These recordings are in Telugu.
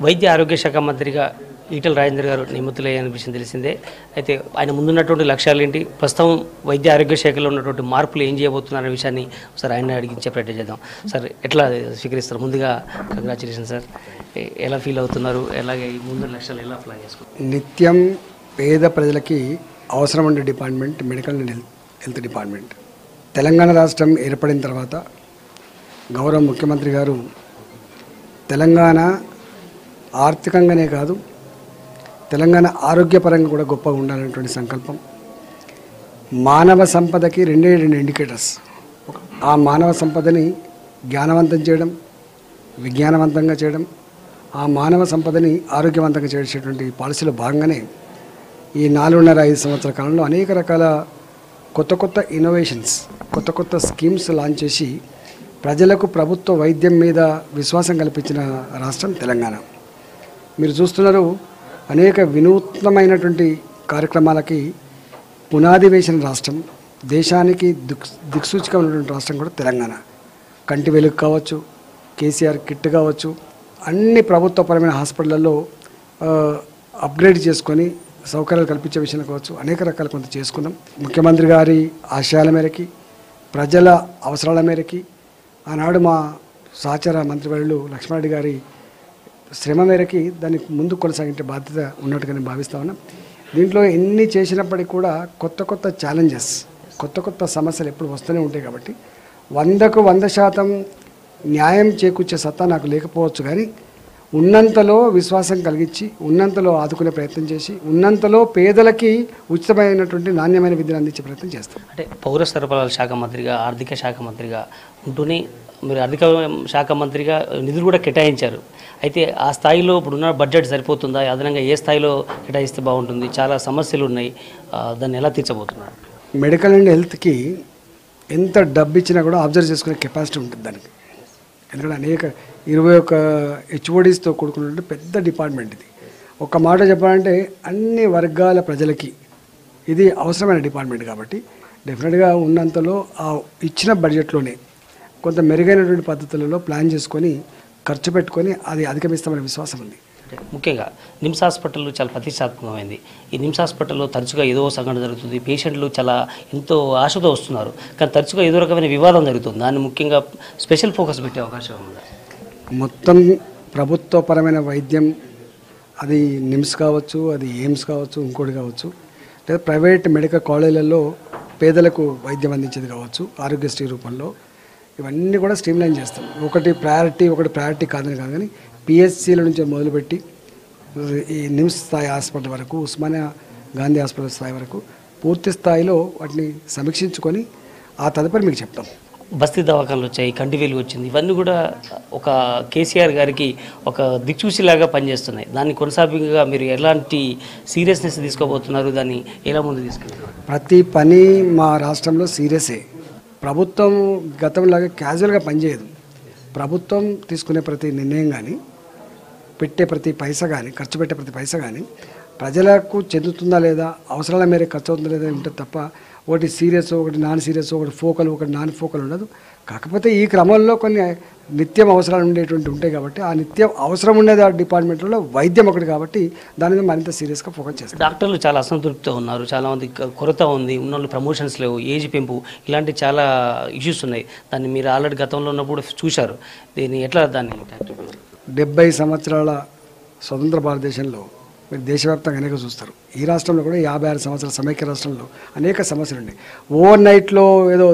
వైద్య ఆరోగ్య శాఖ మంత్రిగా ఈటెల రాజేందర్ గారు నియమితులయ్యే విషయం తెలిసిందే. అయితే ఆయన ముందున్నటువంటి లక్ష్యాలు ఏంటి, ప్రస్తుతం వైద్య ఆరోగ్య శాఖలో ఉన్నటువంటి మార్పులు ఏం చేయబోతున్నారనే విషయాన్ని ఒకసారి ఆయన అడిగించే ప్రయత్నం చేద్దాం. సార్, ఎట్లా స్వీకరిస్తారు? ముందుగా కంగ్రాచులేషన్ సార్. ఎలా ఫీల్ అవుతున్నారు? ఎలాగే ఈ ముందు లక్ష్యాలు ఎలా ప్లాన్ చేసుకుంటారు? నిత్యం పేద ప్రజలకి అవసరం ఉండే department medical and health department. Telangana రాష్ట్రం ఏర్పడిన తర్వాత గౌరవ ముఖ్యమంత్రి గారు తెలంగాణ ఆర్థికంగానే కాదు, తెలంగాణ ఆరోగ్యపరంగా కూడా గొప్పగా ఉండాలనేటువంటి సంకల్పం. మానవ సంపదకి రెండే రెండు ఇండికేటర్స్. ఆ మానవ సంపదని జ్ఞానవంతం చేయడం, విజ్ఞానవంతంగా చేయడం, ఆ మానవ సంపదని ఆరోగ్యవంతంగా చేసేటువంటి పాలసీలో భాగంగానే ఈ 4.5 సంవత్సరాల కాలంలో అనేక రకాల కొత్త ఇన్నోవేషన్స్, కొత్త స్కీమ్స్ లాంచ్ చేసి ప్రజలకు ప్రభుత్వ వైద్యం మీద విశ్వాసం కల్పించిన రాష్ట్రం తెలంగాణ. మీరు చూస్తున్నారు, అనేక వినూత్నమైనటువంటి కార్యక్రమాలకి పునాది వేసిన రాష్ట్రం, దేశానికి దిక్సూచిగా ఉన్నటువంటి రాష్ట్రం కూడా తెలంగాణ. కంటి వెలుగు కావచ్చు, కేసీఆర్ కిట్ కావచ్చు, అన్ని ప్రభుత్వపరమైన హాస్పిటళ్లలో అప్గ్రేడ్ చేసుకొని సౌకర్యాలు కల్పించే విషయంలో కావచ్చు, అనేక రకాల కొంత చేసుకున్నాం. ముఖ్యమంత్రి గారి ఆశయాల మేరకి, ప్రజల అవసరాల మేరకి, ఆనాడు మా సహచర మంత్రివర్యులు లక్ష్మారెడ్డి గారి శ్రమ మేరకి దాన్ని ముందు కొనసాగించే బాధ్యత ఉన్నట్టుగా నేను భావిస్తా ఉన్నా. దీంట్లో ఎన్ని చేసినప్పటికీ కూడా కొత్త ఛాలెంజెస్, కొత్త సమస్యలు ఎప్పుడు వస్తూనే ఉంటాయి. కాబట్టి 100కు 100% న్యాయం చేకూర్చే సత్తా నాకు లేకపోవచ్చు, కానీ ఉన్నంతలో విశ్వాసం కలిగించి, ఉన్నంతలో ఆదుకునే ప్రయత్నం చేసి, ఉన్నంతలో పేదలకి ఉచితమైనటువంటి నాణ్యమైన విద్యను అందించే ప్రయత్నం చేస్తాం. అంటే పౌర సరఫరాల శాఖ మంత్రిగా, ఆర్థిక శాఖ మంత్రిగా ఉంటూనే మీరు ఆర్థిక శాఖ మంత్రిగా నిధులు కూడా కేటాయించారు. అయితే ఆ స్థాయిలో ఇప్పుడున్న బడ్జెట్ సరిపోతుందా? అదనంగా ఏ స్థాయిలో కేటాయిస్తే బాగుంటుంది? చాలా సమస్యలు ఉన్నాయి, దాన్ని ఎలా తీర్చబోతున్నారు? మెడికల్ అండ్ హెల్త్కి ఎంత డబ్బు ఇచ్చినా కూడా అబ్జర్వ్ చేసుకునే కెపాసిటీ ఉంటుంది దానికి. ఎందుకంటే అనేక 21 హెచ్ఓడీస్తో కూడుకున్నటువంటి పెద్ద డిపార్ట్మెంట్ ఇది. ఒక మాట చెప్పాలంటే అన్ని వర్గాల ప్రజలకి ఇది అవసరమైన డిపార్ట్మెంట్. కాబట్టి డెఫినెట్గా ఉన్నంతలో ఆ ఇచ్చిన బడ్జెట్లోనే కొంత మెరుగైనటువంటి పద్ధతులలో ప్లాన్ చేసుకొని ఖర్చు పెట్టుకొని అది అధిగమిస్తామనే విశ్వాసం ఉంది. ముఖ్యంగా నిమ్స్ హాస్పిటల్ చాలా ప్రతిష్టాత్మకమైంది. ఈ నిమ్స్ హాస్పిటల్లో తరచుగా ఏదో సంఘటన జరుగుతుంది, పేషెంట్లు చాలా ఎంతో ఆశతో వస్తున్నారు, కానీ తరచుగా ఏదో రకమైన వివాదం జరుగుతుంది. దాన్ని ముఖ్యంగా స్పెషల్ ఫోకస్ పెట్టే అవకాశం ఉంది. మొత్తం ప్రభుత్వపరమైన వైద్యం, అది నిమ్స్ కావచ్చు, అది ఎయిమ్స్ కావచ్చు, ఇంకోటి కావచ్చు, లేదా ప్రైవేట్ మెడికల్ కాలేజీలలో పేదలకు వైద్యం అందించేది కావచ్చు, ఆరోగ్యశ్రీ రూపంలో, ఇవన్నీ కూడా స్ట్రీమ్లైన్ చేస్తాం. ఒకటి ప్రయారిటీ కాదని కాదు, కానీ పిహెచ్సిల నుంచి మొదలుపెట్టి ఈ నిమ్స్ స్థాయి హాస్పిటల్ వరకు, ఉస్మానియా గాంధీ హాస్పిటల్ స్థాయి వరకు పూర్తి స్థాయిలో వాటిని సమీక్షించుకొని ఆ తదుపరి మీకు చెప్తాం. బస్తీ దవాఖానలు వచ్చాయి, కంటి వెలుగు వచ్చింది, ఇవన్నీ కూడా ఒక కేసీఆర్ గారికి ఒక దిక్సూచిలాగా పనిచేస్తున్నాయి. దాన్ని కొనసాగింపుగా మీరు ఎలాంటి సీరియస్నెస్ తీసుకోబోతున్నారు? దాన్ని ఎలా ముందు తీసుకెళ్తున్నారు? ప్రతి పని మా రాష్ట్రంలో సీరియసే. ప్రభుత్వం గతంలాగా క్యాజువల్గా పనిచేయదు. ప్రభుత్వం తీసుకునే ప్రతి నిర్ణయం కానీ, పెట్టే ప్రతి పైసా కానీ, ఖర్చు పెట్టే ప్రతి పైసా కానీ ప్రజలకు చెందుతుందా లేదా, అవసరాల మేరకు ఖర్చు అవుతుందా లేదా ఉంటుంది తప్ప ఒకటి సీరియస్, ఒకటి నాన్ సీరియస్, ఒకటి ఫోకల్, ఒకటి నాన్ ఫోకల్ ఉండదు. కాకపోతే ఈ క్రమంలో కొన్ని నిత్యం అవసరాలు ఉండేటువంటి ఉంటాయి. కాబట్టి ఆ నిత్యం అవసరం ఉండేది ఆ డిపార్ట్మెంట్లో వైద్యం ఒకటి, కాబట్టి దాని మీద మరింత సీరియస్గా ఫోకస్ చేస్తారు. డాక్టర్లు చాలా అసంతృప్తితో ఉన్నారు, చాలామంది కొరత ఉంది, ఉన్న ప్రమోషన్స్ లేవు, ఏజ్ పెంపు, ఇలాంటి చాలా ఇష్యూస్ ఉన్నాయి. దాన్ని మీరు ఆల్రెడీ గతంలో ఉన్నప్పుడు చూశారు. దీన్ని ఎట్లా దాన్ని 70 సంవత్సరాల స్వతంత్ర భారతదేశంలో మీరు దేశవ్యాప్తంగా అనేక చూస్తారు. ఈ రాష్ట్రంలో కూడా 56 సంవత్సరాల సమైక్య రాష్ట్రంలో అనేక సమస్యలు ఉన్నాయి. ఓవర్ నైట్లో ఏదో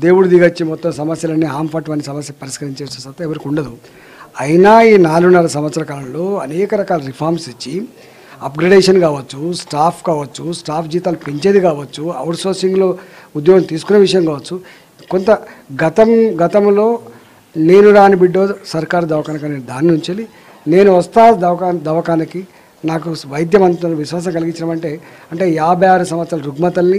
దేవుడు దిగొచ్చి మొత్తం సమస్యలన్నీ ఆంపటువంటి సమస్య పరిష్కరించే సత్తా ఎవరికి ఉండదు. అయినా ఈ 4.5 సంవత్సరాల కాలంలో అనేక రకాల రిఫార్మ్స్ ఇచ్చి, అప్గ్రేడేషన్ కావచ్చు, స్టాఫ్ కావచ్చు, స్టాఫ్ జీతాలు పెంచేది కావచ్చు, అవుట్ సోర్సింగ్లో ఉద్యోగం తీసుకునే విషయం కావచ్చు, కొంత గతంలో నేను రాని బిడ్డో సర్కారు దవాఖానకి అనే దాని నుంచి నేను వస్తా దవాఖానకి నాకు వైద్యం అంత విశ్వాసం కలిగించడం అంటే 56 సంవత్సరాల రుగ్మతల్ని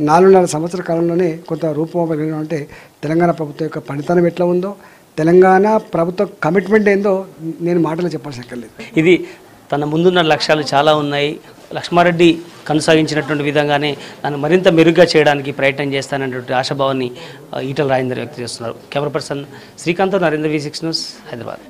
4.5 సంవత్సరాల కాలంలోనే కొంత రూపం అంటే తెలంగాణ ప్రభుత్వం యొక్క పనితనం ఎట్లా ఉందో, తెలంగాణ ప్రభుత్వ కమిట్మెంట్ ఏందో నేను మాటలో చెప్పాల్సి ఎక్కర్లేదు. ఇది తన ముందున్న లక్ష్యాలు చాలా ఉన్నాయి. లక్ష్మారెడ్డి కొనసాగించినటువంటి విధంగానే దాన్ని మరింత మెరుగ్గా చేయడానికి ప్రయత్నం చేస్తానన్నటువంటి ఆశాభావాన్ని ఈటెల రాజేందర్ వ్యక్తం చేస్తున్నారు. Camera person Srikanth, Narendra V6 news, Hyderabad.